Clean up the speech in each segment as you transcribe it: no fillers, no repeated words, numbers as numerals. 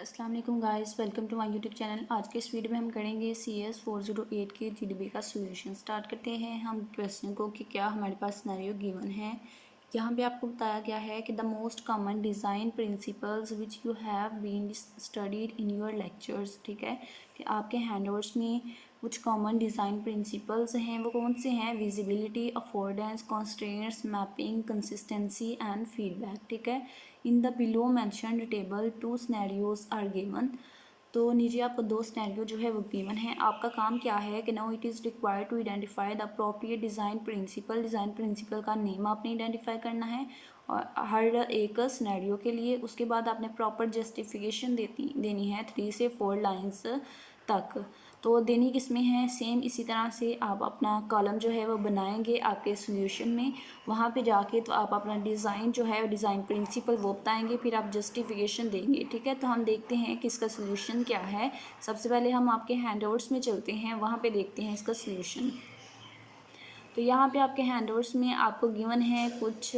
अस्सलाम वालेकुम guys, welcome to my YouTube channel. आज के इस वीडियो में हम करेंगे CS 408 के जीडीबी का सॉल्यूशन। स्टार्ट करते हैं हम क्वेश्चन को कि क्या हमारे पास सिनेरियो गिवन है। यहाँ पे आपको बताया गया है कि the most common design principles which you have been studied in your lectures. ठीक है कि आपके हैंडओवर्स में कुछ कॉमन डिज़ाइन प्रिंसिपल्स हैं, वो कौन से हैं? Visibility, affordance, constraints, mapping, consistency and feedback. ठीक है, in the below mentioned table 2 scenarios are given. तो नीचे आपको 2 सिनेरियो जो है वो गिवन है। आपका काम क्या है कि now it is required to identify the appropriate design principle. Design principle का नेम आपने आइडेंटिफाई करना है और हर एक सिनेरियो के लिए। उसके बाद आपने प्रॉपर जस्टिफिकेशन देनी है 3 से 4 लाइन्स तक। तो देनी किसमें है? सेम इसी तरह से आप अपना कॉलम जो है वो बनाएंगे आपके सॉल्यूशन में। वहाँ पे जाके तो आप अपना डिज़ाइन जो है डिज़ाइन प्रिंसिपल वो बताएंगे, फिर आप जस्टिफिकेशन देंगे। ठीक है, तो हम देखते हैं कि इसका सॉल्यूशन क्या है। सबसे पहले हम आपके हैंडआउट्स में चलते हैं, वहाँ पे देखते हैं इसका सॉल्यूशन। तो यहाँ पे आपके हैंडआउट्स में आपको गिवन है कुछ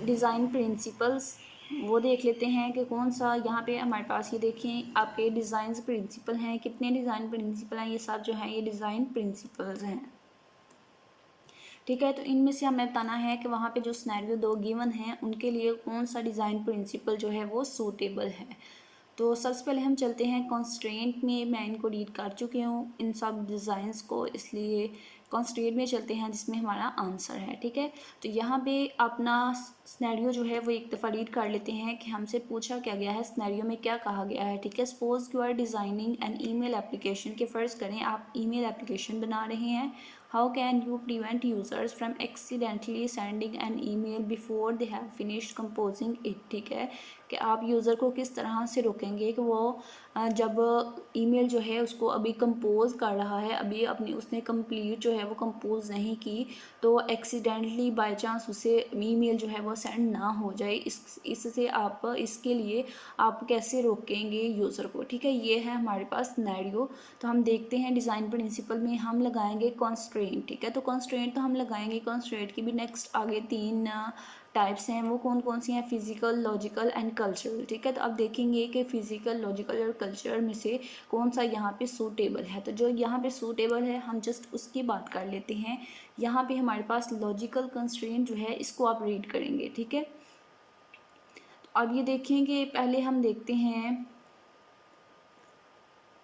डिज़ाइन प्रिंसिपल्स, वो देख लेते हैं कि कौन सा। यहाँ पे हमारे पास ये देखें आपके डिज़ाइन प्रिंसिपल हैं। कितने डिज़ाइन प्रिंसिपल हैं? ये सब जो हैं ये डिज़ाइन प्रिंसिपल्स हैं। ठीक है, तो इनमें से हमें बताना है कि वहाँ पे जो सिनेरियो 2 गिवन हैं उनके लिए कौन सा डिज़ाइन प्रिंसिपल जो है वो सूटेबल है। तो सबसे पहले हम चलते हैं कॉन्स्ट्रेंट में। मैं इनको रीड कर चुकी हूँ इन सब डिज़ाइंस को, इसलिए कॉन्स्ट्रेंट में चलते हैं जिसमें हमारा आंसर है। ठीक है, तो यहाँ पे अपना सिनेरियो जो है वो एक दफ़ा रीड कर लेते हैं कि हमसे पूछा क्या गया है, सिनेरियो में क्या कहा गया है। ठीक है, suppose you are designing an email application, के फ़र्ज़ करें आप ईमेल एप्लीकेशन बना रहे हैं। How can you prevent users from accidentally sending an email before they have finished composing it. ठीक है, कि आप यूज़र को किस तरह से रोकेंगे कि वो जब ईमेल जो है उसको अभी कंपोज कर रहा है, अभी अपनी उसने कंप्लीट जो है वो कंपोज नहीं की, तो एक्सीडेंटली बाय चांस उसे ईमेल जो है वो सेंड ना हो जाए। इससे आप इसके लिए आप कैसे रोकेंगे यूज़र को। ठीक है, ये है हमारे पास सिनेरियो। तो हम देखते हैं डिज़ाइन प्रिंसिपल में हम लगाएंगे कॉन्स्ट्रेंट। ठीक है, तो कॉन्स्ट्रेंट तो हम लगाएंगे। कॉन्स्ट्रेंट की भी नेक्स्ट आगे 3 टाइप्स हैं, वो कौन कौन सी हैं? Physical, logical and cultural. ठीक है, तो अब देखेंगे कि फिजिकल, लॉजिकल और कल्चरल में से कौन सा यहाँ पे सूटेबल है। तो जो यहाँ पे सूटेबल है हम जस्ट उसकी बात कर लेते हैं। यहाँ पे हमारे पास लॉजिकल कंस्ट्रेंट जो है इसको आप रीड करेंगे। ठीक है, तो अब ये देखेंगे, पहले हम देखते हैं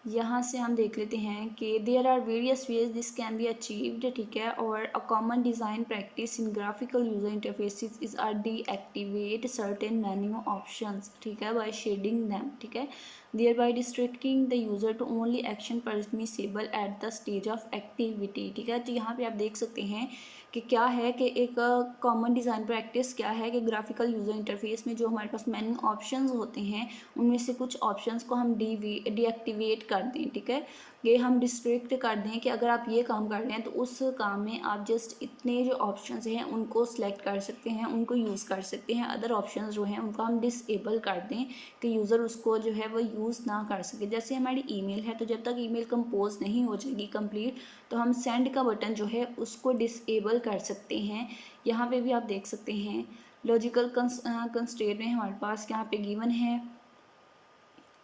यहाँ से हम देख लेते हैं कि there are various ways this can be achieved. ठीक है, और a common design practice in graphical user interfaces is are deactivate certain menu options. ठीक है, बाय शेडिंग दैम। ठीक है, thereby restricting the user to only action permissible at the stage of activity. ठीक है, तो यहाँ पे आप देख सकते हैं कि क्या है कि एक कॉमन डिज़ाइन प्रैक्टिस क्या है कि ग्राफिकल यूज़र इंटरफेस में जो हमारे पास मेन्यू ऑप्शंस होते हैं उनमें से कुछ ऑप्शंस को हम डीएक्टिवेट कर दें। ठीक है, ये हम डिस्ट्रिक्ट कर दें कि अगर आप ये काम कर रहे हैं तो उस काम में आप जस्ट इतने जो ऑप्शंस हैं उनको सेलेक्ट कर सकते हैं, उनको यूज़ कर सकते हैं। अदर ऑप्शंस जो हैं उनको हम डिसेबल कर दें कि यूज़र उसको जो है वो यूज़ ना कर सके। जैसे हमारी ईमेल है, तो जब तक ईमेल कंपोज नहीं हो जाएगी कंप्लीट, तो हम सेंड का बटन जो है उसको डिसेबल कर सकते हैं। यहाँ पे भी आप देख सकते हैं लॉजिकल कंस्ट्रेंट में हमारे पास यहाँ पे गिवन है।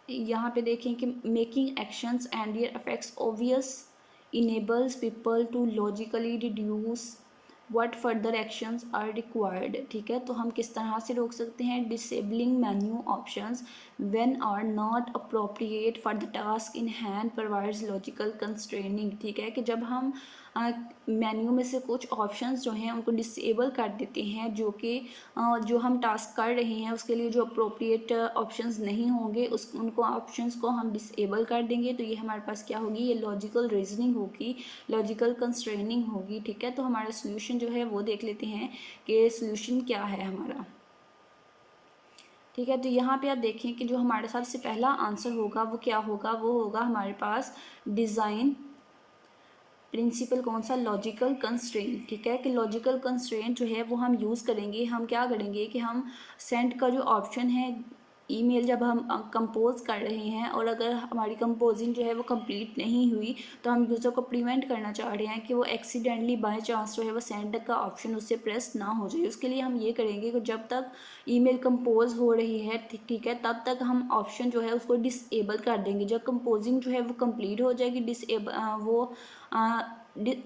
यहाँ पे देखें कि making actions and their effects obvious enables people to logically reduce what further actions are required. ठीक है, तो हम किस तरह से रोक सकते हैं? Disabling menu options when are not appropriate for the task in hand provides logical constraining. ठीक है, कि जब हम मेन्यू में से कुछ ऑप्शंस जो हैं उनको डिसेबल कर देते हैं, जो कि जो हम टास्क कर रहे हैं उसके लिए जो अप्रोप्रिएट ऑप्शंस नहीं होंगे उस उनको ऑप्शंस को हम डिसेबल कर देंगे, तो ये हमारे पास क्या होगी? ये लॉजिकल रीजनिंग होगी, लॉजिकल कंस्ट्रेनिंग होगी। ठीक है, तो हमारा सोल्यूशन जो है वो देख लेते हैं कि सोल्यूशन क्या है हमारा। ठीक है, तो यहाँ पे आप देखें कि जो हमारे सबसे पहला आंसर होगा वो क्या होगा? वो होगा हमारे पास डिज़ाइन प्रिंसिपल कौन सा? Logical constraint. ठीक है, कि लॉजिकल कंस्ट्रेंट जो है वो हम यूज़ करेंगे। हम क्या करेंगे कि हम सेंड का जो ऑप्शन है ईमेल जब हम कंपोज कर रहे हैं और अगर हमारी कंपोजिंग जो है वो कंप्लीट नहीं हुई, तो हम यूज़र को प्रिवेंट करना चाह रहे हैं कि वो एक्सीडेंटली बाय चांस जो है वो सेंड का ऑप्शन उससे प्रेस ना हो जाए। उसके लिए हम ये करेंगे कि जब तक ईमेल कंपोज हो रही है, ठीक है, तब तक हम ऑप्शन जो है उसको डिसेबल कर देंगे। जब कंपोजिंग जो है वो कंप्लीट हो जाएगी, वो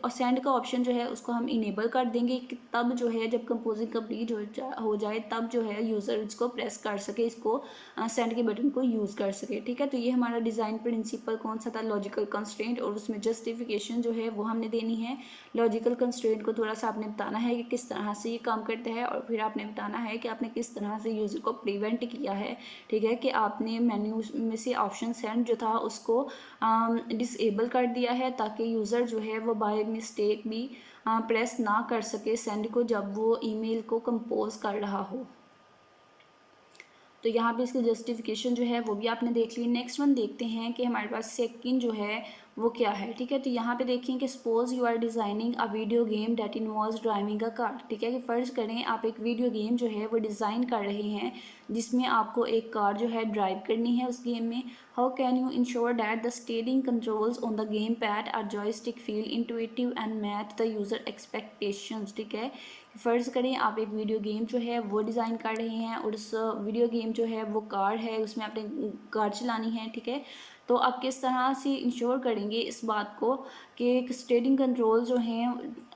सेंड का ऑप्शन जो है उसको हम इनेबल कर देंगे कि तब जो है जब कंपोजिंग कंप्लीट हो जाए तब जो है यूज़र इसको प्रेस कर सके, इसको सेंड के बटन को यूज़ कर सके। ठीक है, तो ये हमारा डिज़ाइन प्रिंसिपल कौन सा था, लॉजिकल कंस्ट्रेंट, और उसमें जस्टिफिकेशन जो है वो हमने देनी है। लॉजिकल कंस्ट्रेंट को थोड़ा सा आपने बताना है कि किस तरह से ये काम करता है, और फिर आपने बताना है कि आपने किस तरह से यूज़र को प्रिवेंट किया है। ठीक है, कि आपने मेन्यू में से ऑप्शन सेंड जो था उसको डिसेबल कर दिया है, ताकि यूज़र जो है वो बाय मिस्टेक भी प्रेस ना कर सके सेंड को जब वो ईमेल को कंपोज कर रहा हो। तो यहाँ पे इसकी जस्टिफिकेशन जो है वो भी आपने देख ली। नेक्स्ट वन देखते हैं कि हमारे पास सेकंड जो है वो क्या है। ठीक है, तो यहाँ पे देखिए कि suppose you are designing a video game that involves driving a car. ठीक है, कि फ़र्ज़ करें आप एक वीडियो गेम जो है वो डिज़ाइन कर रहे हैं जिसमें आपको एक कार जो है ड्राइव करनी है उस गेम में। How can you ensure that the steering controls on the gamepad और joystick feel intuitive and match the user expectations. ठीक है, फ़र्ज़ करें आप एक वीडियो गेम जो है वो डिज़ाइन कर रहे हैं और उस वीडियो गेम जो है वो कार है, उसमें आपने कार चलानी है। ठीक है, तो आप किस तरह से इंश्योर करेंगे इस बात को कि स्टीयरिंग कंट्रोल जो हैं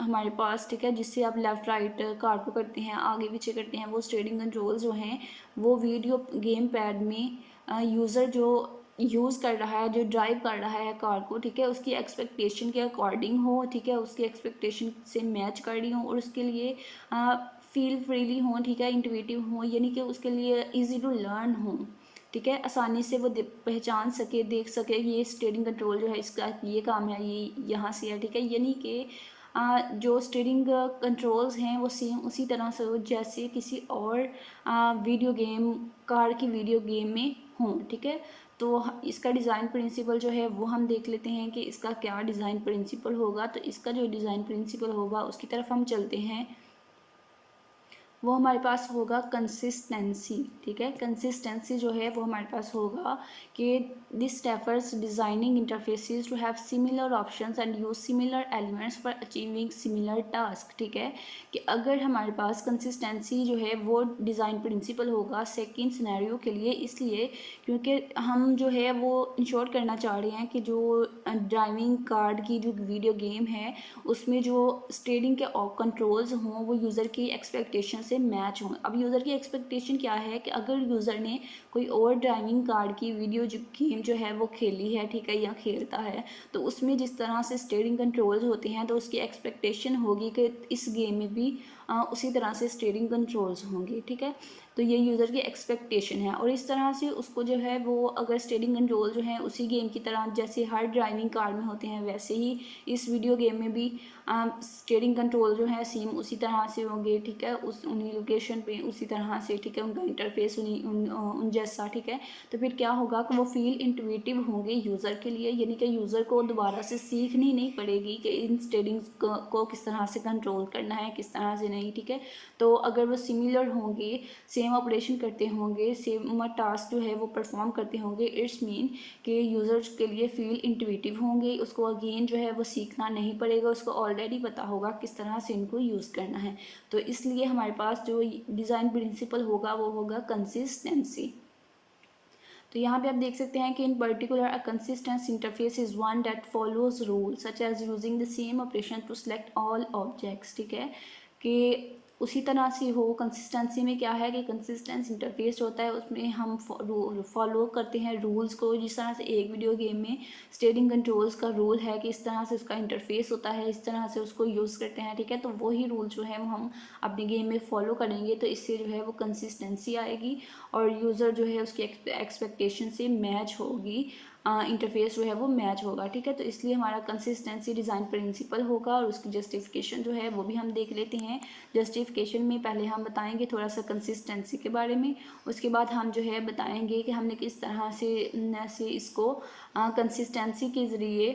हमारे पास, ठीक है, जिससे आप लेफ़्ट राइट कार को करते हैं, आगे पीछे करते हैं, वो स्टीयरिंग कंट्रोल जो हैं वो वीडियो गेम पैड में यूज़र जो यूज़ कर रहा है, जो ड्राइव कर रहा है कार को, ठीक है, उसकी एक्सपेक्टेशन के अकॉर्डिंग हो, ठीक है, उसकी एक्सपेक्टेशन से मैच कर रही हो और उसके लिए फील फ्रीली हो, ठीक है, इंट्यूटिव हो, यानी कि उसके लिए इजी टू लर्न हो। ठीक है, आसानी से वो पहचान सके, देख सके ये स्टीयरिंग कंट्रोल जो है इसका ये काम है, ये यहाँ से है। ठीक है, यानी कि जो स्टीयरिंग कंट्रोल्स हैं वो सेम उसी तरह से हो जैसे किसी और वीडियो गेम, कार की वीडियो गेम में हों। ठीक है, तो इसका डिज़ाइन प्रिंसिपल जो है वो हम देख लेते हैं कि इसका क्या डिज़ाइन प्रिंसिपल होगा। तो इसका जो डिज़ाइन प्रिंसिपल होगा उसकी तरफ हम चलते हैं। वो हमारे पास होगा कंसिस्टेंसी। ठीक है, कंसिस्टेंसी जो है वो हमारे पास होगा कि this refers designing interfaces to have similar options and use similar elements for achieving similar task. ठीक है, कि अगर हमारे पास कंसिस्टेंसी जो है वो डिज़ाइन प्रिंसिपल होगा सेकेंड सिनेरियो के लिए, इसलिए क्योंकि हम जो है वो इंश्योर करना चाह रहे हैं कि जो ड्राइविंग कार्ड की जो वीडियो गेम है उसमें जो स्टीयरिंग के कंट्रोल्स हों वो यूज़र की एक्सपेक्टेशन से मैच हों। अब यूज़र की एक्सपेक्टेशन क्या है कि अगर यूज़र ने कोई और ड्राइविंग कार्ड की वीडियो जो गेम जो है वो खेली है, ठीक है, या खेलता है, तो उसमें जिस तरह से स्टीयरिंग कंट्रोल्स होते हैं तो उसकी एक्सपेक्टेशन होगी कि इस गेम में भी उसी तरह से स्टीयरिंग कंट्रोल्स होंगे। ठीक है, तो ये यूज़र की एक्सपेक्टेशन है और इस तरह से उसको जो है वो अगर स्टीयरिंग कंट्रोल जो है उसी गेम की तरह जैसे हर ड्राइविंग कार में होते हैं वैसे ही इस वीडियो गेम में भी स्टीयरिंग कंट्रोल जो है सेम उसी तरह से होंगे। ठीक है, उस उन्हीं लोकेशन पे उसी तरह से, ठीक है, उनका इंटरफेस उन जैसा। ठीक है, तो फिर क्या होगा कि वो फील इंट्यूटिव होंगे यूज़र के लिए, यानी कि यूज़र को दोबारा से सीखनी नहीं पड़ेगी कि इन स्टीयरिंग को किस तरह से कंट्रोल करना है, किस तरह से नहीं। ठीक है, तो अगर वो सिमिलर होंगे, सेम ऑपरेशन करते होंगे, सेम टास्क जो है वो परफॉर्म करते होंगे, इट्स मीन कि यूज़र्स के लिए फील इंट्यूटिव होंगे, उसको अगेन जो है वो सीखना नहीं पड़ेगा, उसको ऑलरेडी पता होगा किस तरह से इनको यूज़ करना है। तो इसलिए हमारे पास जो डिज़ाइन प्रिंसिपल होगा वो होगा कंसिस्टेंसी। तो यहाँ पे आप देख सकते हैं कि in particular a consistence interface is one that follows rule such as using the same operation to select all objects. ठीक है, कि उसी तरह से हो। कंसिस्टेंसी में क्या है कि कंसिस्टेंस इंटरफेस होता है, उसमें हम फॉलो करते हैं रूल्स को। जिस तरह से एक वीडियो गेम में स्टीयरिंग कंट्रोल्स का रूल है कि इस तरह से उसका इंटरफेस होता है, इस तरह से उसको यूज़ करते हैं। ठीक है, तो वही रूल जो है वो हम अपने गेम में फॉलो करेंगे, तो इससे जो है वो कंसिस्टेंसी आएगी और यूज़र जो है उसकी एक्सपेक्टेशन से मैच होगी, इंटरफेस जो है वो मैच होगा। ठीक है, तो इसलिए हमारा कंसिस्टेंसी डिज़ाइन प्रिंसिपल होगा और उसकी जस्टिफिकेशन जो है वो भी हम देख लेते हैं। जस्टिफिकेशन में पहले हम बताएंगे थोड़ा सा कंसिस्टेंसी के बारे में, उसके बाद हम जो है बताएंगे कि हमने किस तरह से इसको कंसिस्टेंसी के ज़रिए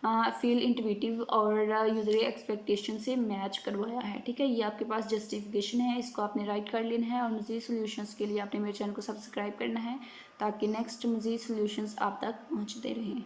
फील इंट्यूटिव और यूजर एक्सपेक्टेशन से मैच करवाया है। ठीक है, ये आपके पास जस्टिफिकेशन है, इसको आपने राइट कर लेना है। और मज़ीद सोल्यूशंस के लिए आपने मेरे चैनल को सब्सक्राइब करना है ताकि नेक्स्ट मज़ीद सोल्यूशंस आप तक पहुँचते रहें।